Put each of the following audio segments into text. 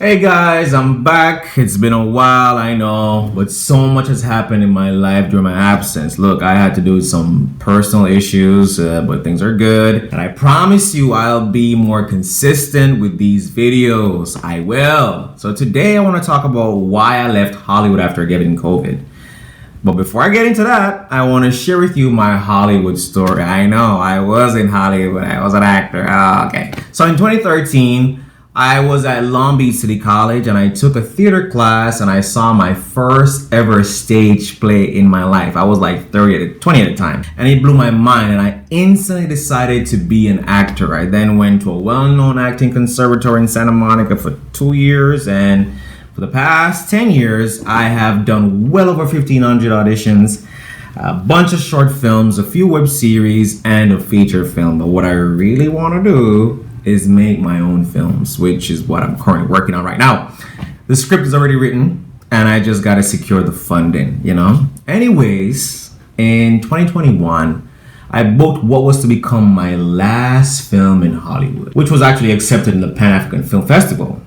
Hey guys, I'm back. It's been a while, I know, but so much has happened in my life during my absence. Look, I had to do some personal issues, but things are good. And I promise you I'll be more consistent with these videos. I will. So today I want to talk about why I left Hollywood after getting COVID. But before I get into that, I want to share with you my Hollywood story. I know, I was in Hollywood. I was an actor. Okay. So in 2013, I was at Long Beach City College and I took a theater class and I saw my first ever stage play in my life. I was like 20 at the time, and it blew my mind and I instantly decided to be an actor. I then went to a well-known acting conservatory in Santa Monica for 2 years, and for the past 10 years, I have done well over 1,500 auditions, a bunch of short films, a few web series, and a feature film. But what I really want to do is make my own films, which is what I'm currently working on right now. The script is already written and I just got to secure the funding, Anyways, in 2021, I booked what was to become my last film in Hollywood, which was actually accepted in the Pan-African Film Festival.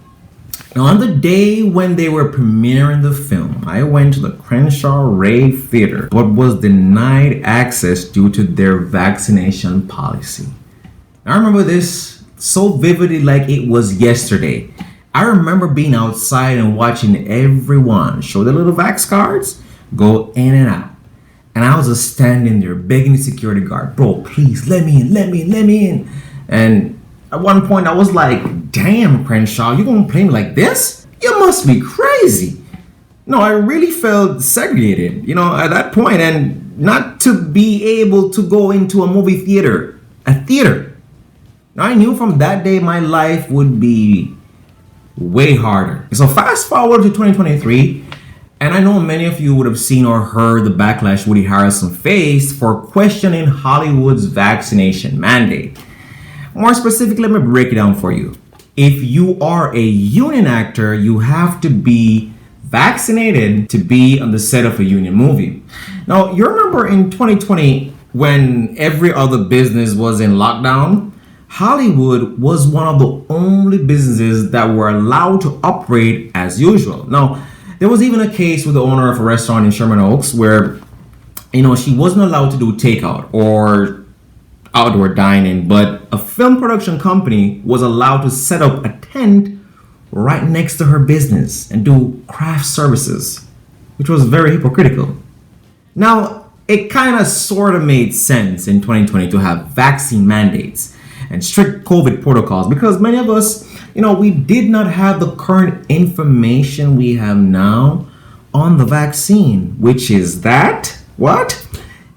Now, on the day when they were premiering the film, I went to the Crenshaw Ray Theater, but was denied access due to their vaccination policy. I remember this so vividly, like it was yesterday. I remember being outside and watching everyone show their little vax cards, go in and out. And I was just standing there begging the security guard, bro, please let me in, let me in. And at one point I was like, damn, Crenshaw, you gonna play me like this? You must be crazy. No, I really felt segregated, at that point, and not to be able to go into a movie theater, a theater. Now, I knew from that day my life would be way harder. So fast forward to 2023, and I know many of you would have seen or heard the backlash Woody Harrelson faced for questioning Hollywood's vaccination mandate. More specifically, let me break it down for you. If you are a union actor, you have to be vaccinated to be on the set of a union movie. Now, you remember in 2020 when every other business was in lockdown? Hollywood was one of the only businesses that were allowed to operate as usual. Now, there was even a case with the owner of a restaurant in Sherman Oaks where, she wasn't allowed to do takeout or outdoor dining, but a film production company was allowed to set up a tent right next to her business and do craft services, which was very hypocritical. Now, it kind of sort of made sense in 2020 to have vaccine mandates and strict COVID protocols because many of us, we did not have the current information we have now on the vaccine, which is that what?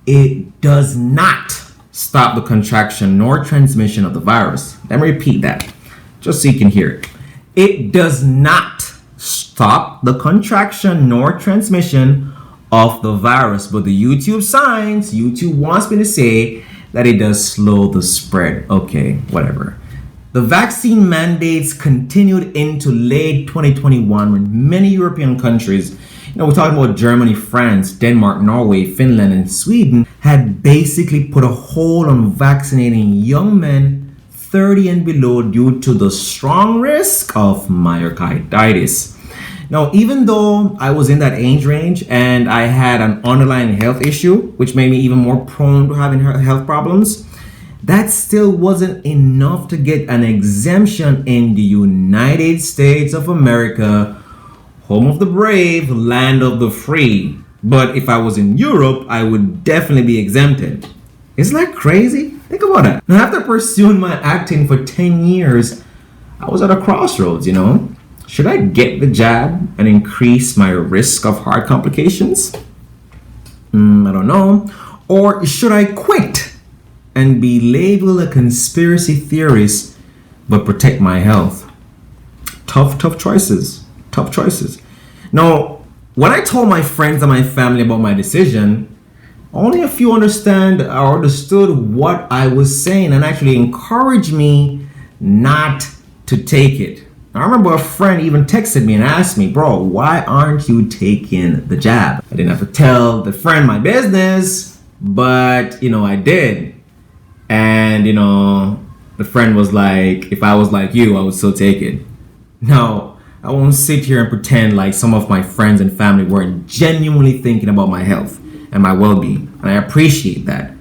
It does not stop the contraction nor transmission of the virus. Let me repeat that just so you can hear it. It does not stop the contraction nor transmission of the virus, but the YouTube wants me to say that it does slow the spread. Okay, whatever. The vaccine mandates continued into late 2021 when many European countries, we're talking about Germany, France, Denmark, Norway, Finland, and Sweden, had basically put a hold on vaccinating young men 30 and below due to the strong risk of myocarditis. Now, even though I was in that age range and I had an underlying health issue, which made me even more prone to having health problems, that still wasn't enough to get an exemption in the United States of America, home of the brave, land of the free. But if I was in Europe, I would definitely be exempted. Isn't that crazy? Think about that. Now, after pursuing my acting for 10 years, I was at a crossroads, Should I get the jab and increase my risk of heart complications? I don't know. Or should I quit and be labeled a conspiracy theorist but protect my health? Tough choices. Tough choices. Now, when I told my friends and my family about my decision, only a few understood what I was saying and actually encouraged me not to take it. I remember a friend even texted me and asked me, bro, why aren't you taking the jab? I didn't have to tell the friend my business, but, I did. And, the friend was like, if I was like you, I would still take it. Now, I won't sit here and pretend like some of my friends and family weren't genuinely thinking about my health and my well-being, and I appreciate that.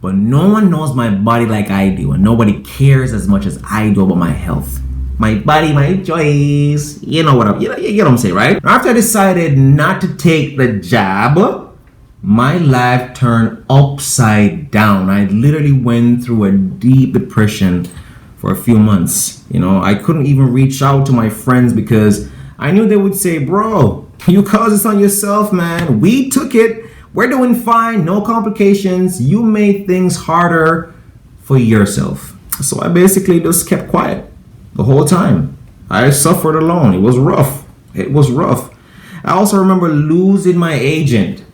But no one knows my body like I do, and nobody cares as much as I do about my health. My body, my choice. You know what you get what I'm saying, right? After I decided not to take the jab, my life turned upside down. I literally went through a deep depression for a few months. I couldn't even reach out to my friends because I knew they would say, bro, you caused this on yourself, man. We took it. We're doing fine. No complications. You made things harder for yourself. So I basically just kept quiet the whole time. I suffered alone. It was rough. I also remember losing my agent.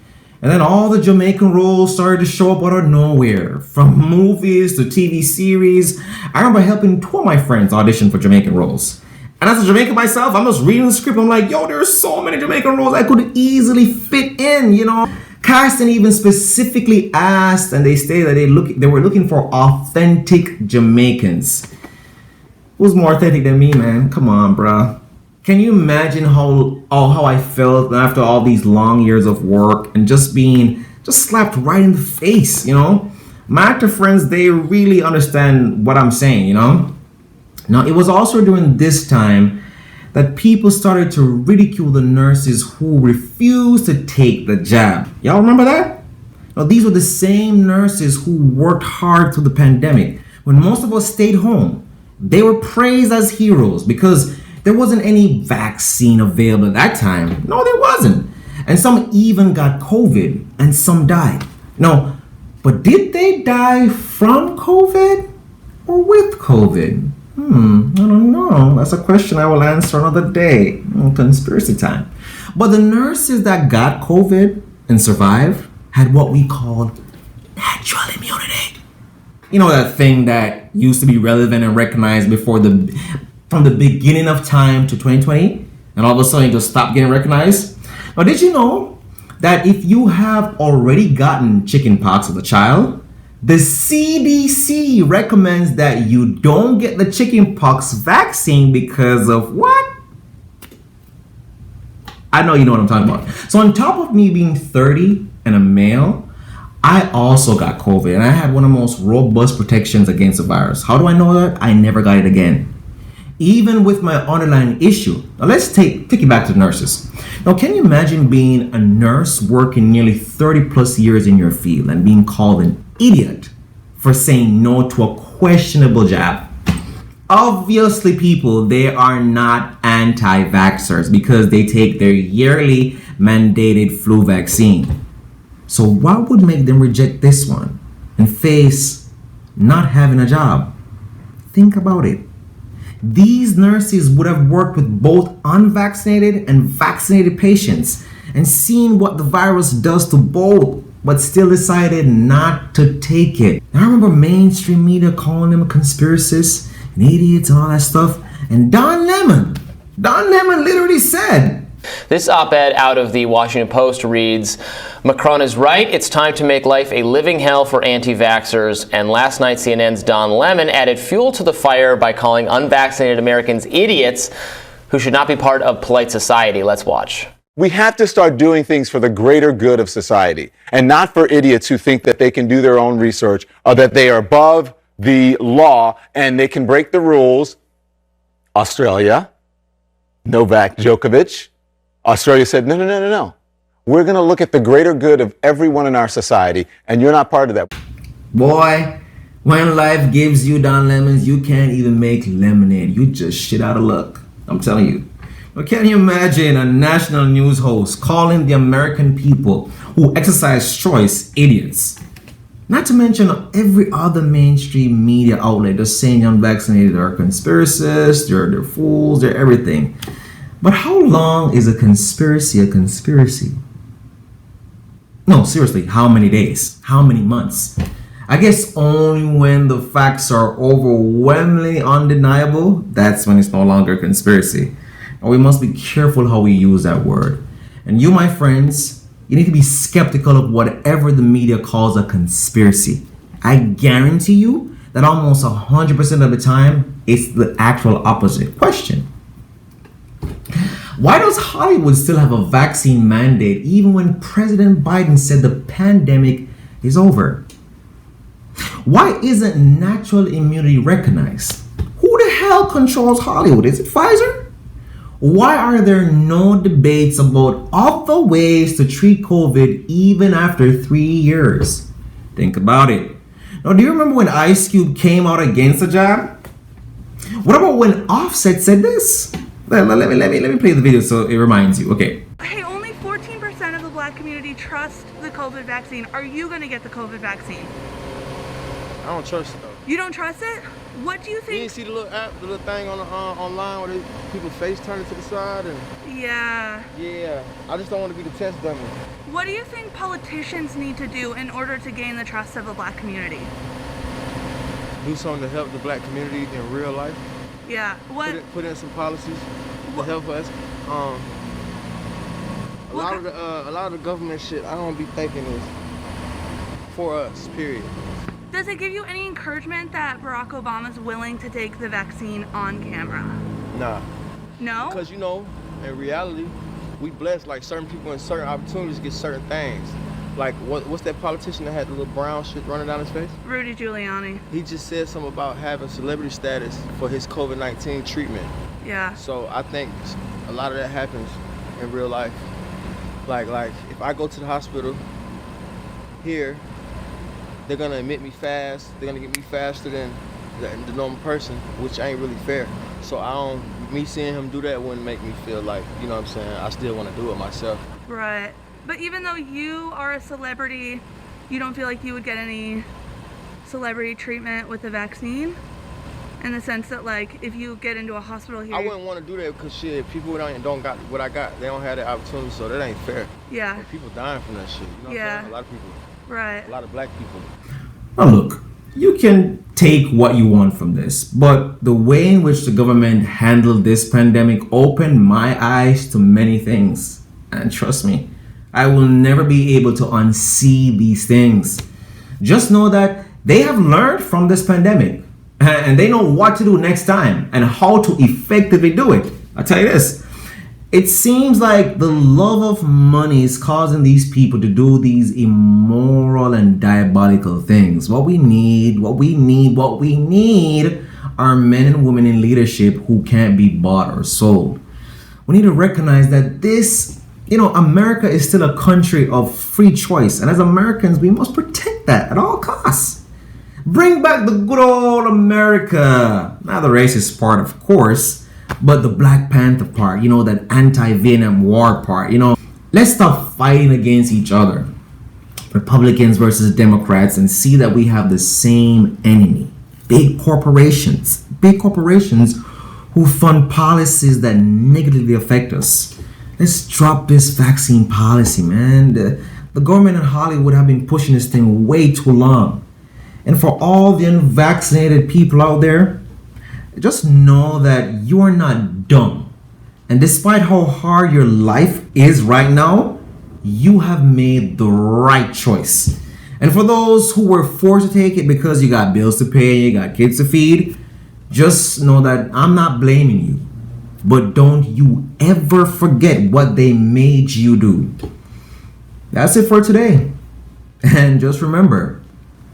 And then all the Jamaican roles started to show up out of nowhere. From movies to TV series. I remember helping two of my friends audition for Jamaican roles. And as a Jamaican myself, I'm just reading the script. I'm like, yo, there's so many Jamaican roles I could easily fit in, Casting even specifically asked, and they stated that they were looking for authentic Jamaicans. Who's more authentic than me, man? Come on, bruh. Can you imagine how I felt after all these long years of work and just slapped right in the face, My actor friends, they really understand what I'm saying, Now, it was also during this time that people started to ridicule the nurses who refused to take the jab. Y'all remember that? Now, these were the same nurses who worked hard through the pandemic. When most of us stayed home, they were praised as heroes because there wasn't any vaccine available at that time. No, there wasn't. And some even got COVID and some died. No, but did they die from COVID or with COVID? I don't know. That's a question I will answer another day. Conspiracy time. But the nurses that got COVID and survived had what we called natural immunity. That thing that used to be relevant and recognized from the beginning of time to 2020, and all of a sudden it just stopped getting recognized. Now, did you know that if you have already gotten chickenpox as a child, the CDC recommends that you don't get the chickenpox vaccine because of what? I know you know what I'm talking about. So on top of me being 30 and a male, I also got COVID and I had one of the most robust protections against the virus. How do I know that? I never got it again. Even with my underlying issue. Now let's take it back to nurses. Now, can you imagine being a nurse working nearly 30 plus years in your field and being called an idiot for saying no to a questionable jab? Obviously, people, they are not anti-vaxxers because they take their yearly mandated flu vaccine. So what would make them reject this one and face not having a job? Think about it. These nurses would have worked with both unvaccinated and vaccinated patients and seen what the virus does to both, but still decided not to take it. I remember mainstream media calling them conspiracists and idiots and all that stuff. And Don Lemon literally said, this op-ed out of the Washington Post reads, Macron is right. It's time to make life a living hell for anti-vaxxers. And last night, CNN's Don Lemon added fuel to the fire by calling unvaccinated Americans idiots who should not be part of polite society. Let's watch. We have to start doing things for the greater good of society and not for idiots who think that they can do their own research or that they are above the law and they can break the rules. Australia, Novak Djokovic. Australia said, no. We're going to look at the greater good of everyone in our society, and you're not part of that. Boy, when life gives you Don Lemons, you can't even make lemonade. You just shit out of luck. I'm telling you. But can you imagine a national news host calling the American people who exercise choice idiots? Not to mention every other mainstream media outlet just saying the unvaccinated are conspiracists, they're fools, they're everything. But how long is a conspiracy? No, seriously, how many days? How many months? I guess only when the facts are overwhelmingly undeniable, that's when it's no longer a conspiracy. And we must be careful how we use that word. And you, my friends, you need to be skeptical of whatever the media calls a conspiracy. I guarantee you that almost 100% of the time, it's the actual opposite. Question. Why does Hollywood still have a vaccine mandate even when President Biden said the pandemic is over? Why isn't natural immunity recognized? Who the hell controls Hollywood? Is it Pfizer? Why are there no debates about other ways to treat COVID even after 3 years? Think about it. Now, do you remember when Ice Cube came out against the jab? What about when Offset said this? Let me play the video so it reminds you. Okay. Hey, only 14% of the black community trust the COVID vaccine. Are you going to get the COVID vaccine? I don't trust it though. You don't trust it? What do you You think? didn't see the little app, the little thing on the online where people face turning to the side and Yeah. yeah. I just don't want to be the test dummy. What do you think politicians need to do in order to gain the trust of the black community? Do something to help the black community in real life. Yeah. What? Put in some policies to help us. A lot of the government shit I don't be thinking is for us. Period. Does it give you any encouragement that Barack Obama's willing to take the vaccine on camera? Nah. No? Because you know, in reality, we blessed like certain people in certain opportunities get certain things. Like what's that politician that had the little brown shit running down his face? Rudy Giuliani. He just said something about having celebrity status for his COVID-19 treatment. Yeah. So I think a lot of that happens in real life. Like if I go to the hospital here, they're gonna admit me fast. They're gonna get me faster than the normal person, which ain't really fair. So me seeing him do that wouldn't make me feel like, you know what I'm saying, I still want to do it myself. Right. But even though you are a celebrity, you don't feel like you would get any celebrity treatment with the vaccine? In the sense that, like, if you get into a hospital here... I wouldn't want to do that because, shit, people don't got what I got. They don't have that opportunity, so that ain't fair. Yeah. And people dying from that shit, you know what I'm saying? A lot of people. Right. A lot of black people. Now look, you can take what you want from this, but the way in which the government handled this pandemic opened my eyes to many things. And trust me, I will never be able to unsee these things. Just know that they have learned from this pandemic and they know what to do next time and how to effectively do it. I'll tell you this. It seems like the love of money is causing these people to do these immoral and diabolical things. What we need are men and women in leadership who can't be bought or sold. We need to recognize that this, America is still a country of free choice. And as Americans, we must protect that at all costs. Bring back the good old America. Not the racist part, of course, but the Black Panther part, that anti-Vietnam War part, Let's stop fighting against each other, Republicans versus Democrats, and see that we have the same enemy. Big corporations who fund policies that negatively affect us. Let's drop this vaccine policy, man. The government and Hollywood have been pushing this thing way too long. And for all the unvaccinated people out there, just know that you are not dumb. And despite how hard your life is right now, you have made the right choice. And for those who were forced to take it because you got bills to pay, you got kids to feed, just know that I'm not blaming you. But don't you ever forget what they made you do. That's it for today. And just remember,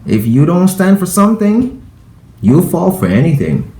if you don't stand for something, you'll fall for anything.